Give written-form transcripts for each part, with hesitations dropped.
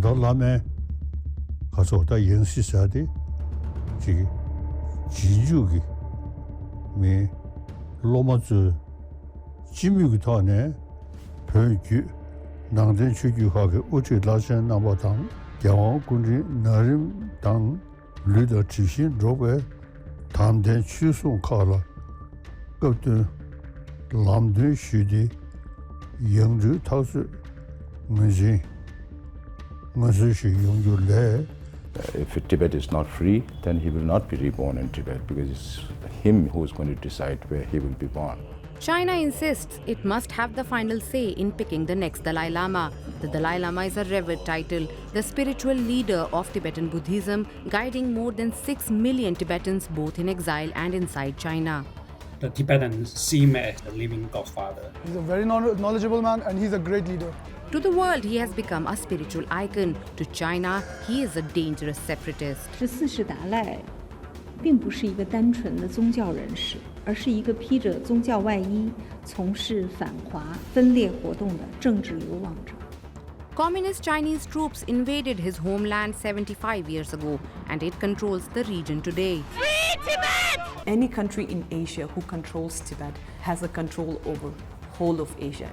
다달라마 가서다 연시사데 지 지주기 미 로마즈 지미기타네 별주 낭된 추주하게 어찌 라션 나바당 야왕 군지 나름 당 르더 지신 로베 담된 추송 카라 그때 람드 시디 영주 타스 문지 문지 용주래. If Tibet is not free, then he will not be reborn in Tibet because it's him who is going to decide where he will be born. China insists it must have the final say in picking the next Dalai Lama. The Dalai Lama is a revered title, the spiritual leader of Tibetan Buddhism, guiding more than 6 million Tibetans both in exile and inside China. The Tibetans see him as the living godfather. He's a very knowledgeable man and he's a great leader. To the world, he has become a spiritual icon. To China, he is a dangerous separatist. 十四世达赖并不是一个单纯的宗教人士，而是一个披着宗教外衣、从事反华分裂活动的政治流亡者。Communist Chinese troops invaded his homeland 75 years ago, and it controls the region today. Free Tibet! Any country in Asia who controls Tibet has a control over whole of Asia.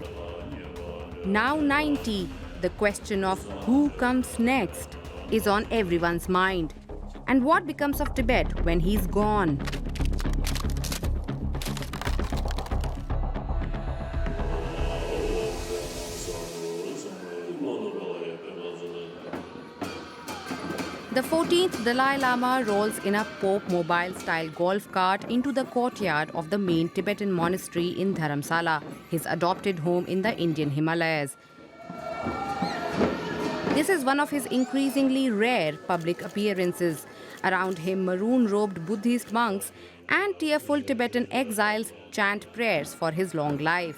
Now 90, the question of who comes next is on everyone's mind. And what becomes of Tibet when he's gone? The 14th Dalai Lama rolls in a Pope mobile-style golf cart into the courtyard of the main Tibetan monastery in Dharamsala, his adopted home in the Indian Himalayas. This is one of his increasingly rare public appearances. Around him, maroon-robed Buddhist monks and tearful Tibetan exiles chant prayers for his long life.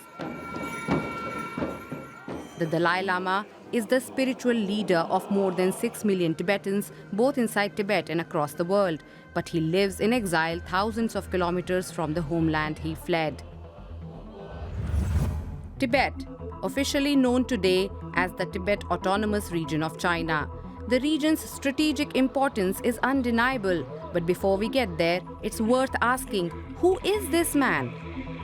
The Dalai Lama is the spiritual leader of more than 6 million Tibetans, both inside Tibet and across the world. But he lives in exile thousands of kilometers from the homeland he fled. Tibet, officially known today as the Tibet Autonomous Region of China. The region's strategic importance is undeniable, but before we get there, it's worth asking, who is this man?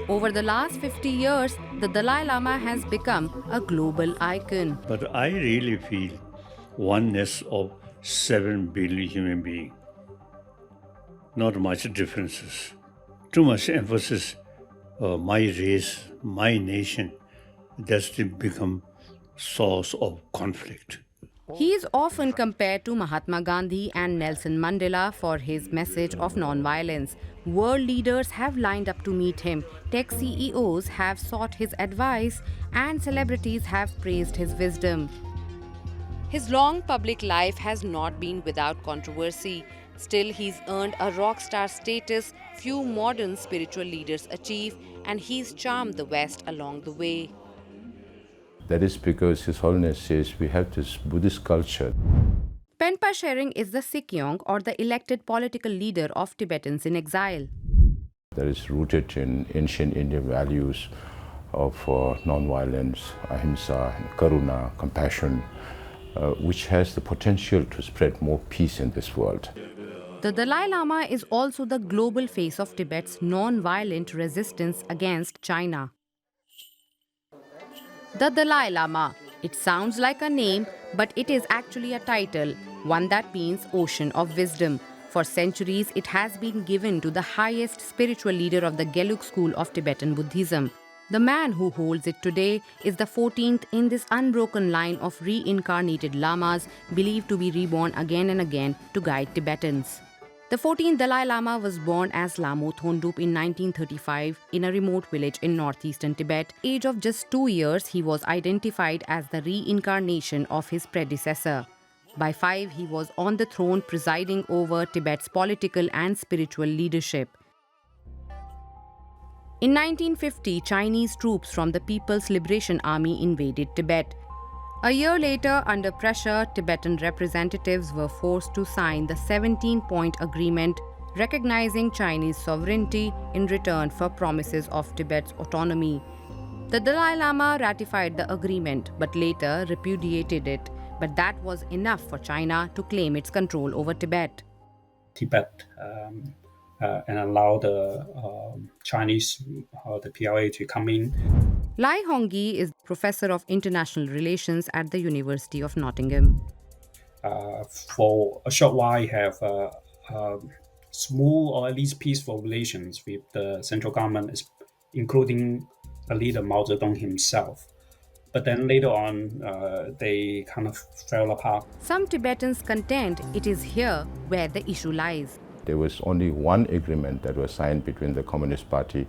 Over the last 50 years, the Dalai Lama has become a global icon. But I really feel oneness of 7 billion human beings. Not much differences. Too much emphasis on my race, my nation. That's become source of conflict. He is often compared to Mahatma Gandhi and Nelson Mandela for his message of non-violence. World leaders have lined up to meet him, tech CEOs have sought his advice, and celebrities have praised his wisdom. His long public life has not been without controversy. Still, he's earned a rock star status few modern spiritual leaders achieve, and he's charmed the West along the way. That is because His Holiness says we have this Buddhist culture. Penpa Shering is the Sikyong, or the elected political leader of Tibetans in exile. That is rooted in ancient Indian values of non-violence, ahimsa, karuna, compassion, which has the potential to spread more peace in this world. The Dalai Lama is also the global face of Tibet's non-violent resistance against China. The Dalai Lama. It sounds like a name, but it is actually a title, one that means ocean of wisdom. For centuries, it has been given to the highest spiritual leader of the Gelug school of Tibetan Buddhism. The man who holds it today is the 14th in this unbroken line of reincarnated lamas believed to be reborn again and again to guide Tibetans. The 14th Dalai Lama was born as Lamo Thondup in 1935 in a remote village in northeastern Tibet. Age of just 2 years, he was identified as the reincarnation of his predecessor. By 5, he was on the throne presiding over Tibet's political and spiritual leadership. In 1950, Chinese troops from the People's Liberation Army invaded Tibet. A year later, under pressure, Tibetan representatives were forced to sign the 17-point agreement recognizing Chinese sovereignty in return for promises of Tibet's autonomy. The Dalai Lama ratified the agreement but later repudiated it. but that was enough for China to claim its control over Tibet. Tibet and allow the Chinese, the PLA to come in. Lai Hongyi is Professor of International Relations at the University of Nottingham. For a short while, have small or at least peaceful relations with the central government, including the leader Mao Zedong himself. But then later on, they kind of fell apart. Some Tibetans contend it is here where the issue lies. There was only one agreement that was signed between the Communist Party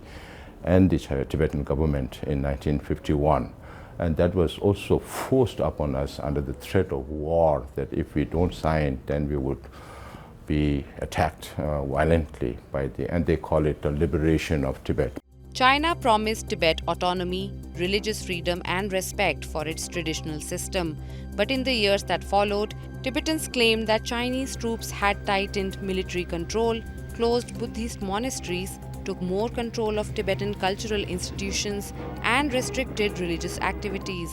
and the Tibetan government in 1951. And that was also forced upon us under the threat of war, that if we don't sign, then we would be attacked violently by and they call it the liberation of Tibet. China promised Tibet autonomy, religious freedom and respect for its traditional system. But in the years that followed, Tibetans claimed that Chinese troops had tightened military control, closed Buddhist monasteries, took more control of Tibetan cultural institutions and restricted religious activities.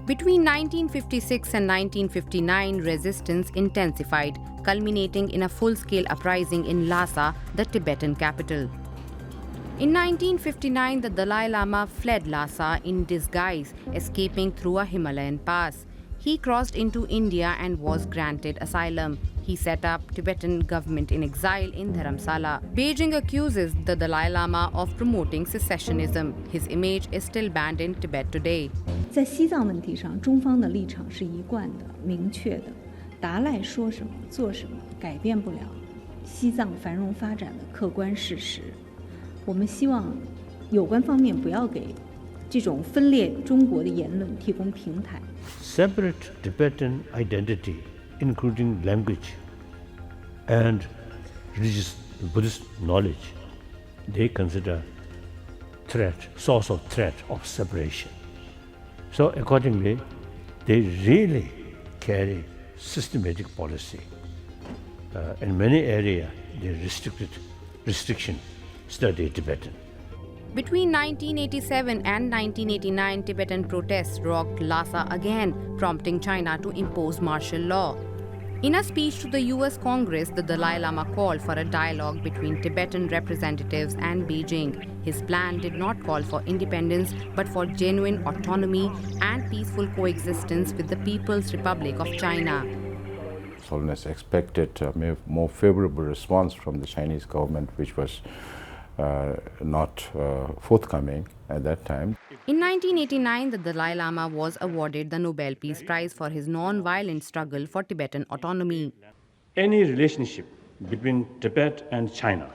Between 1956 and 1959, resistance intensified, culminating in a full-scale uprising in Lhasa, the Tibetan capital. In 1959, the Dalai Lama fled Lhasa in disguise, escaping through a Himalayan pass. He crossed into India and was granted asylum. He set up Tibetan government in exile in Dharamsala. Beijing accuses the Dalai Lama of promoting secessionism. His image is still banned in Tibet today. 在西藏问题上，中方的立场是一贯的、明确的。达赖说什么、做什么，改变不了西藏繁荣发展的客观事实。我们希望有关方面不要给这种分裂中国的言论提供平台。Separate Tibetan identity, including language and religious Buddhist knowledge, they consider source of threat of separation. So accordingly, they really carry systematic policy. In many areas, they restriction study Tibetan. Between 1987 and 1989, Tibetan protests rocked Lhasa again, prompting China to impose martial law. In a speech to the US Congress, the Dalai Lama called for a dialogue between Tibetan representatives and Beijing. His plan did not call for independence, but for genuine autonomy and peaceful coexistence with the People's Republic of China. His Holiness expected a more favorable response from the Chinese government, which was not forthcoming at that time. In 1989, the Dalai Lama was awarded the Nobel Peace Prize for his non-violent struggle for Tibetan autonomy. Any relationship between Tibet and China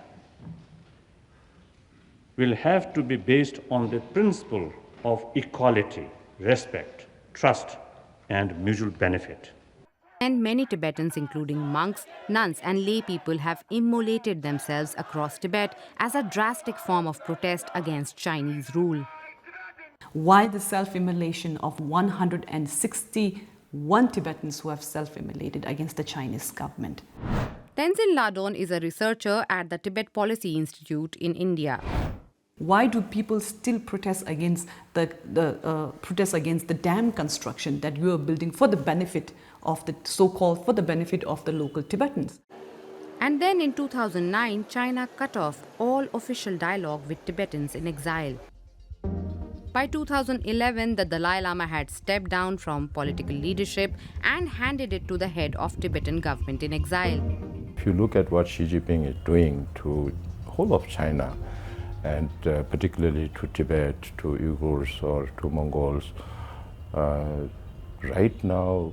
will have to be based on the principle of equality, respect, trust, and mutual benefit. And many Tibetans, including monks, nuns and lay people, have immolated themselves across Tibet as a drastic form of protest against Chinese rule. Why the self-immolation of 161 Tibetans who have self-immolated against the Chinese government? Tenzin Ladon is a researcher at the Tibet Policy Institute in India. Why do people still protest against the dam construction that you are building for the benefit of the so-called, for the benefit of the local Tibetans? And then in 2009, China cut off all official dialogue with Tibetans in exile. By 2011, the Dalai Lama had stepped down from political leadership and handed it to the head of Tibetan government in exile. If you look at what Xi Jinping is doing to the whole of China, and particularly to Tibet, to Uyghurs or to Mongols, right now,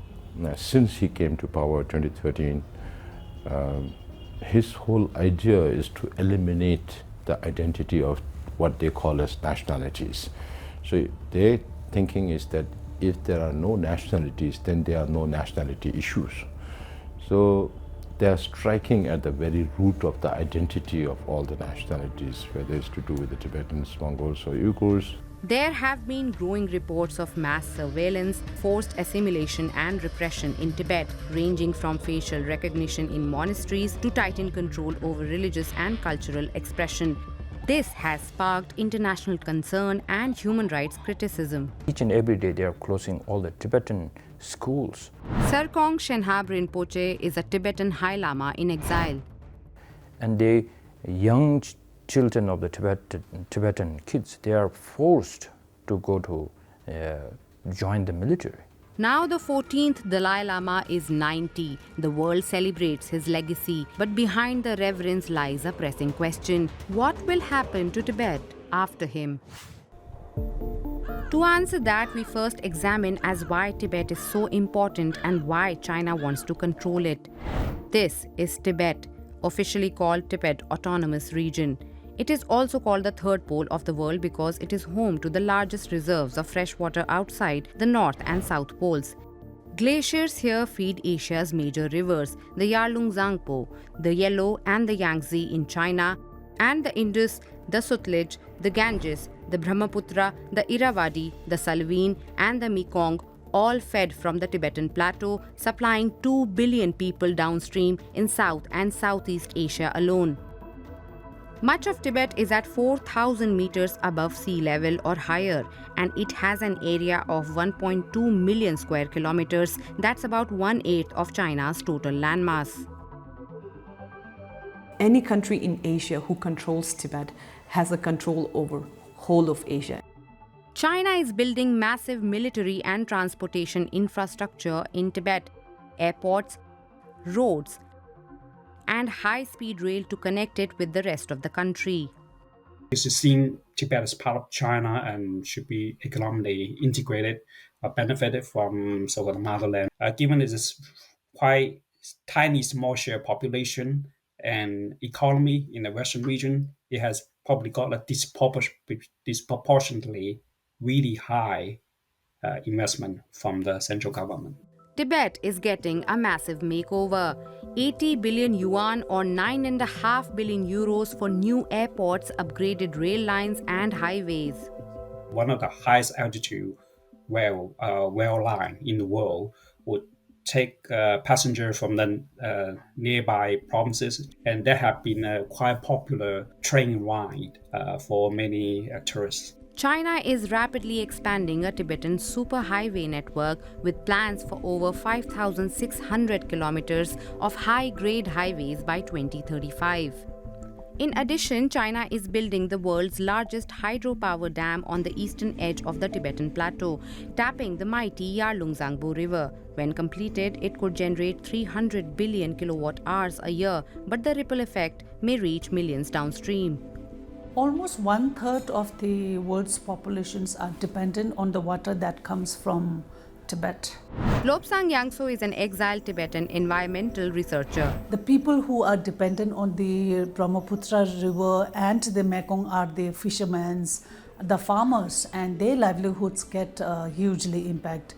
since he came to power in 2013, his whole idea is to eliminate the identity of what they call as nationalities. So their thinking is that if there are no nationalities, then there are no nationality issues. So they are striking at the very root of the identity of all the nationalities, whether it's to do with the Tibetans, Mongols or Uyghurs. There have been growing reports of mass surveillance, forced assimilation and repression in Tibet, ranging from facial recognition in monasteries to tightened control over religious and cultural expression. This has sparked international concern and human rights criticism. Each and every day they are closing all the Tibetan schools. Serkong Shenhab Rinpoche is a Tibetan High Lama in exile. And the young children of the Tibetan kids, they are forced to go to join the military. Now the 14th Dalai Lama is 90. The world celebrates his legacy. But behind the reverence lies a pressing question. What will happen to Tibet after him? To answer that, we first examine as why Tibet is so important and why China wants to control it. This is Tibet, officially called Tibet Autonomous Region. It is also called the third pole of the world because it is home to the largest reserves of fresh water outside the North and South poles. Glaciers here feed Asia's major rivers, the Yarlung-Tsangpo, the Yellow and the Yangtze in China, and the Indus, the Sutlej, the Ganges, the Brahmaputra, the Irrawaddy, the Salween, and the Mekong, all fed from the Tibetan Plateau, supplying 2 billion people downstream in South and Southeast Asia alone. Much of Tibet is at 4,000 meters above sea level or higher, and it has an area of 1.2 million square kilometers. That's about 1/8 of China's total landmass. Any country in Asia who controls Tibet has a control over whole of Asia. China is building massive military and transportation infrastructure in Tibet, airports, roads, and high-speed rail to connect it with the rest of the country. It's seen Tibet as part of China and should be economically integrated or benefited from so-called motherland. Given its quite tiny, small share population and economy in the Western region, it has probably got a disproportionately really high investment from the central government. Tibet is getting a massive makeover. 80 billion yuan or 9.5 billion euros for new airports, upgraded rail lines and highways. One of the highest altitude rail line in the world would take passengers from the nearby provinces, and there have been a quite popular train ride for many tourists. China is rapidly expanding a Tibetan superhighway network with plans for over 5,600 kilometers of high-grade highways by 2035. In addition, China is building the world's largest hydropower dam on the eastern edge of the Tibetan Plateau, tapping the mighty Yarlung-Tsangpo River. When completed, it could generate 300 billion kilowatt-hours a year, but the ripple effect may reach millions downstream. Almost 1/3 of the world's populations are dependent on the water that comes from Tibet. Lobsang Yangso is an exiled Tibetan environmental researcher. The people who are dependent on the Brahmaputra river and the Mekong are the fishermen, the farmers, and their livelihoods get hugely impacted.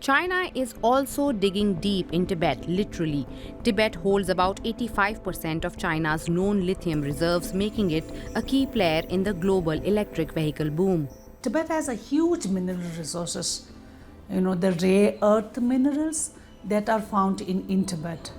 China is also digging deep in Tibet, literally. Tibet holds about 85% of China's known lithium reserves, making it a key player in the global electric vehicle boom. Tibet has a huge mineral resources. The rare earth minerals that are found in Tibet.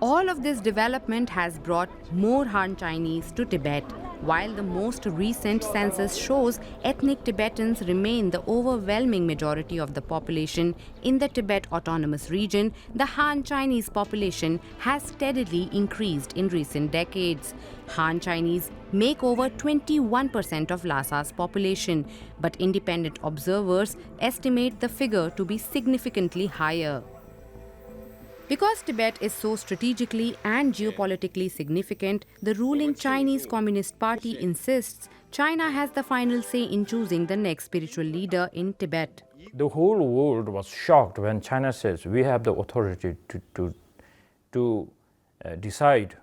All of this development has brought more Han Chinese to Tibet. While the most recent census shows ethnic Tibetans remain the overwhelming majority of the population in the Tibet Autonomous Region, the Han Chinese population has steadily increased in recent decades. Han Chinese make over 21% of Lhasa's population, but independent observers estimate the figure to be significantly higher. Because Tibet is so strategically and geopolitically significant, the ruling Chinese Communist Party insists China has the final say in choosing the next spiritual leader in Tibet. The whole world was shocked when China says we have the authority to decide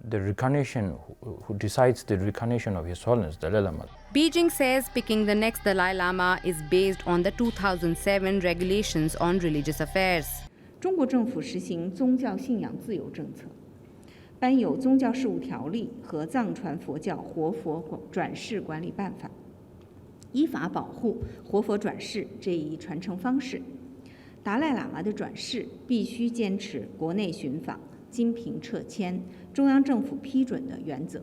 the reincarnation, who decides the reincarnation of His Holiness Dalai Lama. Beijing says picking the next Dalai Lama is based on the 2007 regulations on religious affairs. 中国政府实行宗教信仰自由政策，颁有宗教事务条例和藏传佛教活佛转世管理办法，依法保护活佛转世这一传承方式。达赖喇嘛的转世必须坚持国内寻访、金瓶撤迁、中央政府批准的原则。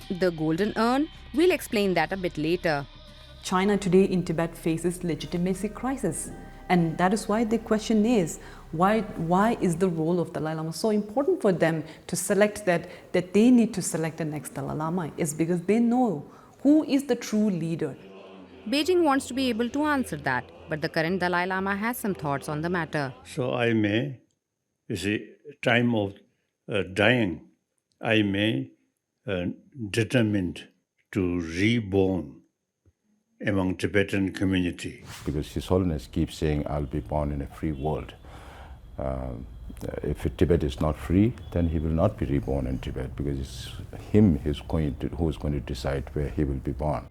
The Golden Urn? We'll explain that a bit later. China today in Tibet faces legitimacy crisis. And that is why the question is, why is the role of Dalai Lama so important for them to select that they need to select the next Dalai Lama? Is because they know who is the true leader. Beijing wants to be able to answer that, but the current Dalai Lama has some thoughts on the matter. So I may, time of dying, I may determined to reborn among Tibetan community. Because His Holiness keeps saying, I'll be born in a free world. If Tibet is not free, then he will not be reborn in Tibet, because it's him who's going to decide where he will be born.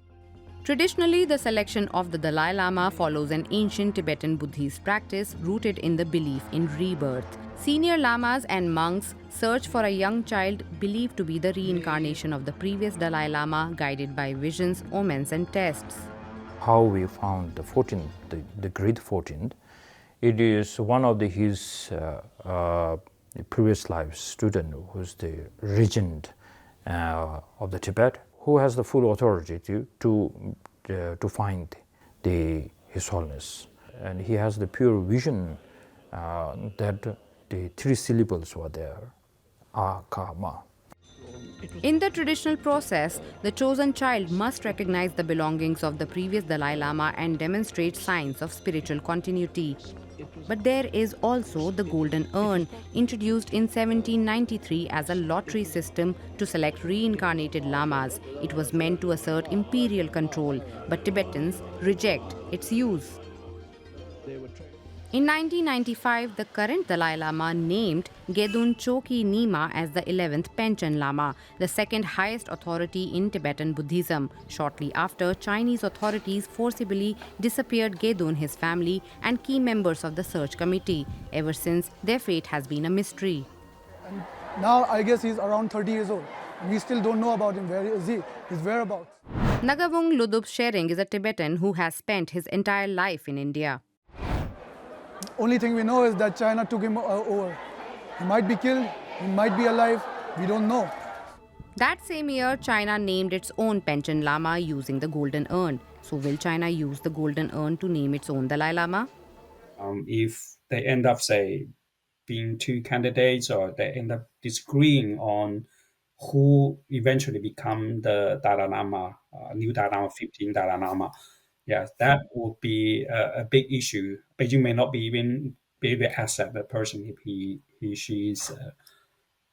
Traditionally, the selection of the Dalai Lama follows an ancient Tibetan Buddhist practice rooted in the belief in rebirth. Senior lamas and monks search for a young child believed to be the reincarnation of the previous Dalai Lama, guided by visions, omens and tests. How we found the 14th, the great 14th, it is one of his previous life student, who's the regent of the Tibet, who has the full authority to find His Holiness. And he has the pure vision that the 3 syllables were there, Akama. In the traditional process, the chosen child must recognize the belongings of the previous Dalai Lama and demonstrate signs of spiritual continuity. But there is also the golden urn, introduced in 1793 as a lottery system to select reincarnated lamas. It was meant to assert imperial control, but Tibetans reject its use. In 1995, the current Dalai Lama named Gedun Choki Nima as the 11th Panchen Lama, the second highest authority in Tibetan Buddhism. Shortly after, Chinese authorities forcibly disappeared Gedun, his family, and key members of the search committee. Ever since, their fate has been a mystery. And now I guess he's around 30 years old. And we still don't know about him. Where is he? His whereabouts. Nagavung Ludup Shering is a Tibetan who has spent his entire life in India. Only thing we know is that China took him over. He might be killed, he might be alive, we don't know. That same year, China named its own Panchen Lama using the golden urn. So will China use the golden urn to name its own Dalai Lama? If they end up, say, being 2 candidates, or they end up disagreeing on who eventually become the Dalai Lama, new Dalai Lama, 15 Dalai Lama, yeah, that would be a big issue. Beijing may not be even be able to accept the person if she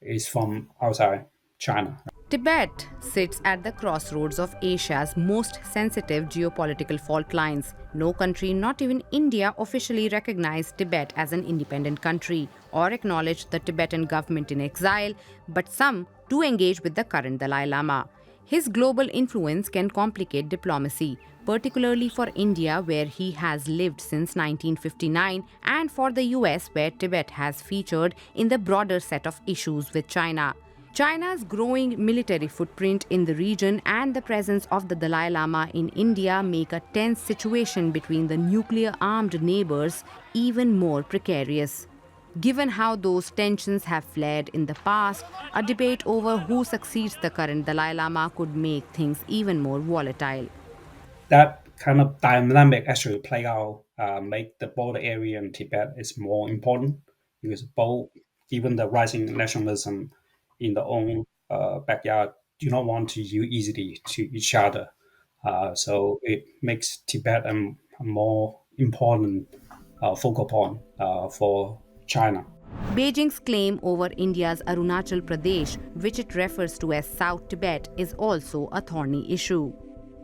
is from outside China. Tibet sits at the crossroads of Asia's most sensitive geopolitical fault lines. No country, not even India, officially recognized Tibet as an independent country or acknowledged the Tibetan government in exile, but some do engage with the current Dalai Lama. His global influence can complicate diplomacy, particularly for India, where he has lived since 1959, and for the US, where Tibet has featured in the broader set of issues with China. China's growing military footprint in the region and the presence of the Dalai Lama in India make a tense situation between the nuclear-armed neighbors even more precarious. Given how those tensions have flared in the past, a debate over who succeeds the current Dalai Lama could make things even more volatile. That kind of dynamic actually play out, make the border area in Tibet is more important, because both, given the rising nationalism in their own backyard, do not want to use easily to each other. So it makes Tibet a more important focal point for China. Beijing's claim over India's Arunachal Pradesh, which it refers to as South Tibet, is also a thorny issue.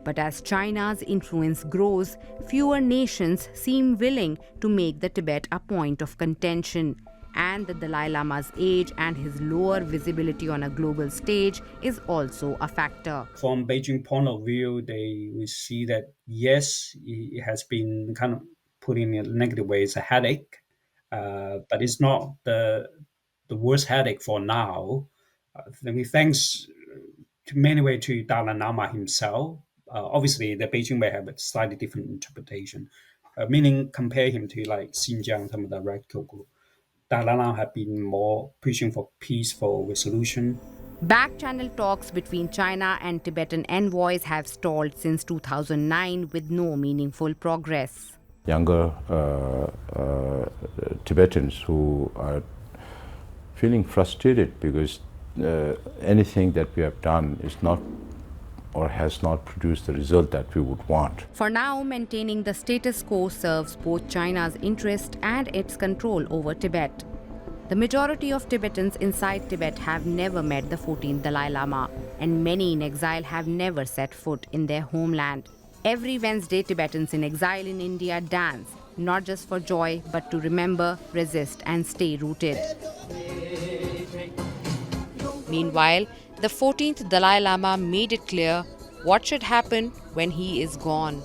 But as China's influence grows, fewer nations seem willing to make the Tibet a point of contention. And the Dalai Lama's age and his lower visibility on a global stage is also a factor. From Beijing point of view, they will see that, yes, it has been kind of put in a negative way, it's a headache, but it's not the worst headache for now. Thanks to many ways to Dalai Lama himself. Obviously, the Beijing may have a slightly different interpretation, meaning compare him to like Xinjiang, some of the radical group. Dalai Lama have been more pushing for peaceful resolution. Back-channel talks between China and Tibetan envoys have stalled since 2009 with no meaningful progress. younger Tibetans who are feeling frustrated because anything that we have done is not or has not produced the result that we would want. For now, maintaining the status quo serves both China's interest and its control over Tibet. The majority of Tibetans inside Tibet have never met the 14th Dalai Lama, and many in exile have never set foot in their homeland. Every Wednesday, Tibetans in exile in India dance, not just for joy, but to remember, resist, and stay rooted. Meanwhile, the 14th Dalai Lama made it clear what should happen when he is gone.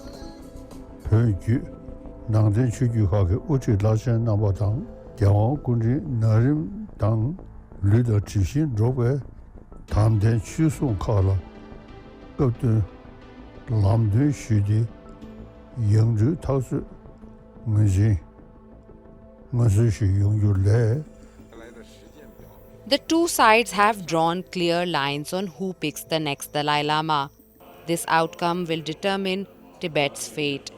The two sides have drawn clear lines on who picks the next Dalai Lama. This outcome will determine Tibet's fate.